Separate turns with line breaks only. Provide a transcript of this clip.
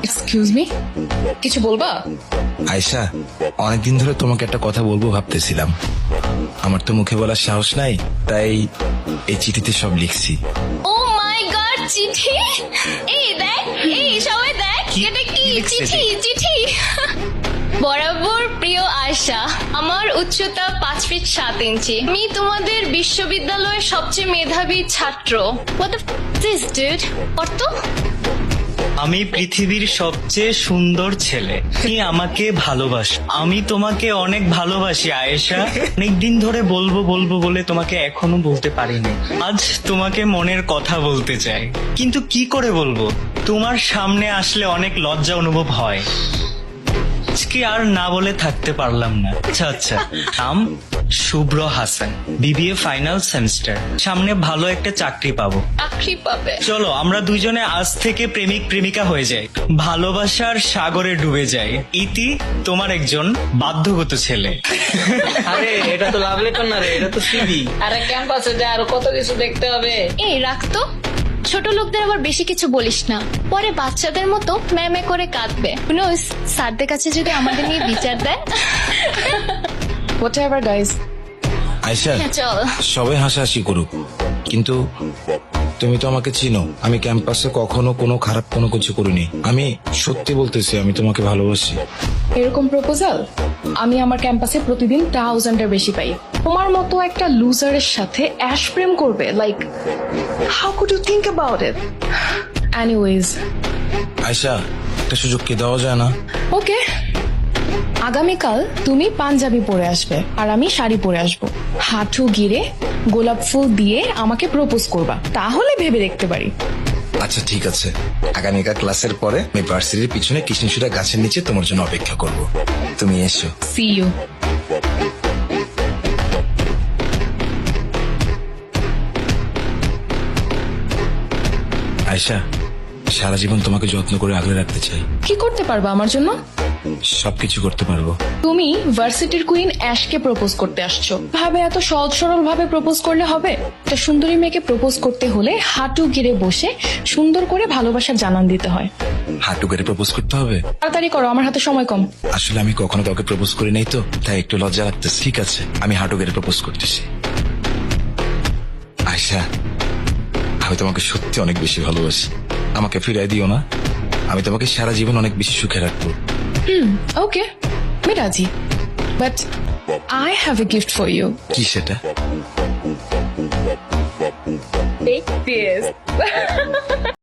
Excuse me, কিছু বলবা?
আয়শা, অনেকদিন ধরে তোমাকে একটা কথা বলবো ভাবতেছিলাম। আমার তো মুখে বলার সাহস নাই, তাই এই চিঠিতে সব লিখছি।
ও মাই গড, চিঠি! এই দেখ, এই সবাই দেখ, এটা কি চিঠি? চিঠি বরাবর প্রিয় আয়শা, আমার উচ্চতা 5 ফিট 7 ইঞ্চি। আমি তোমাদের বিশ্ববিদ্যালয়ের সবচেয়ে মেধাবী ছাত্র। What the f is this, dude? কত?
আমি পৃথিবীর সবচেয়ে সুন্দর ছেলে। তুমি আমাকে ভালোবাসো। আমি তোমাকে অনেক ভালোবাসি আয়েশা। অনেকদিন ধরে বলবো বলবো বলে তোমাকে এখনো বলতে পারিনি। আজ তোমাকে মনের কথা বলতে চাই, কিন্তু কি করে বলবো? তোমার সামনে আসলে অনেক লজ্জা অনুভব হয়। আজকে আর না বলে থাকতে পারলাম না। আচ্ছা আচ্ছা, নাম শুভ্র হাসান, বিবিএ ফাইনাল সেমিস্টার। সামনে ভালো একটা চাকরি পাবো।
চাকরি পাবে?
চলো আমরা দুইজনে আজ থেকে প্রেমিক প্রেমিকা হয়ে যাই, ভালোবাসার সাগরে ডুবে যাই। ইতি, তোমার একজন বাধ্যগত ছেলে।
আরে এটা তো লাভ লেটার না রে, এটা তো সিভি।
আরে ক্যাম্পাসে যে আরো কত কিছু দেখতে হবে।
এই রাখতো, ছোট লোকদের আবার বেশি কিছু বলিস না, পরে বাচ্চাদের মতো ম্যামে করে কাঁদবে। স্যারদের কাছে যদি আমাদের নিয়ে বিচার দেয়।
Whatever guys.
আয়শা,
হ্যাঁ, চল।
সবাই হাসাহাসি করুক, কিন্তু তুমি তো আমাকে চিনো। আমি ক্যাম্পাসে কখনো কোনো খারাপ কোনো কিছু করিনি। আমি সত্যি বলতেছি, আমি তোমাকে ভালোবাসি।
এরকম প্রপোজাল আমি আমার ক্যাম্পাসে প্রতিদিন 1000-এর বেশি পাই। তোমার মতো একটা লুজারের সাথে অ্যাশ প্রেম করবে? Like, how could you think about it? Anyways,
Ayesha, একটা সুযোগ কি দেওয়া যায় না?
ওকে, আগামীকাল তুমি পাঞ্জাবি পরে আসবে আর আমি শাড়ি পরে আসবো। হাঁটু গিরে গোলাপ ফুল দিয়ে আমাকে প্রপোজ করবা, তাহলে ভেবে দেখতে পারি।
আচ্ছা ঠিক আছে, আগামীকাল ক্লাসের পরে আমি ভার্সিটির পিছনে কৃষ্ণচূড়া গাছের নিচে তোমার জন্য অপেক্ষা করব। তুমি এসো।
See you.
আয়শা, সারা জীবন তোমাকে যত্ন করে আগলে রাখতে চাই।
কি করতে পারবা আমার জন্য?
সবকিছু করতে পারবো।
তুমি ভার্সিটির কুইন অ্যাশকে প্রপোজ করতে আসছো, ভাবে এত সহজ সরল ভাবে প্রপোজ করলে হবে? একটা সুন্দরী মেয়েকে প্রপোজ করতে হলে হাঁটু গিরে বসে সুন্দর করে ভালোবাসার জানান দিতে হয়।
হাঁটু গেড়ে প্রপোজ করতে হবে?
তাড়াতাড়ি করো, আমার হাতে সময় কম।
আসলে আমি কখনো কাউকে প্রপোজ করি নাই তো, তাই একটু লজ্জা লাগতেছে। ঠিক আছে, আমি হাঁটু গেড়ে প্রপোজ করতেছি। আয়শা, আমি তোমাকে সত্যি অনেক বেশি ভালোবাসি। আমাকে ফিরাই দিও না। আমি তোমাকে সারা জীবন অনেক বেশি সুখে রাখবো।
ওকে, আমি রাজি, but I have a gift for you.
কি সেটা?
Take this.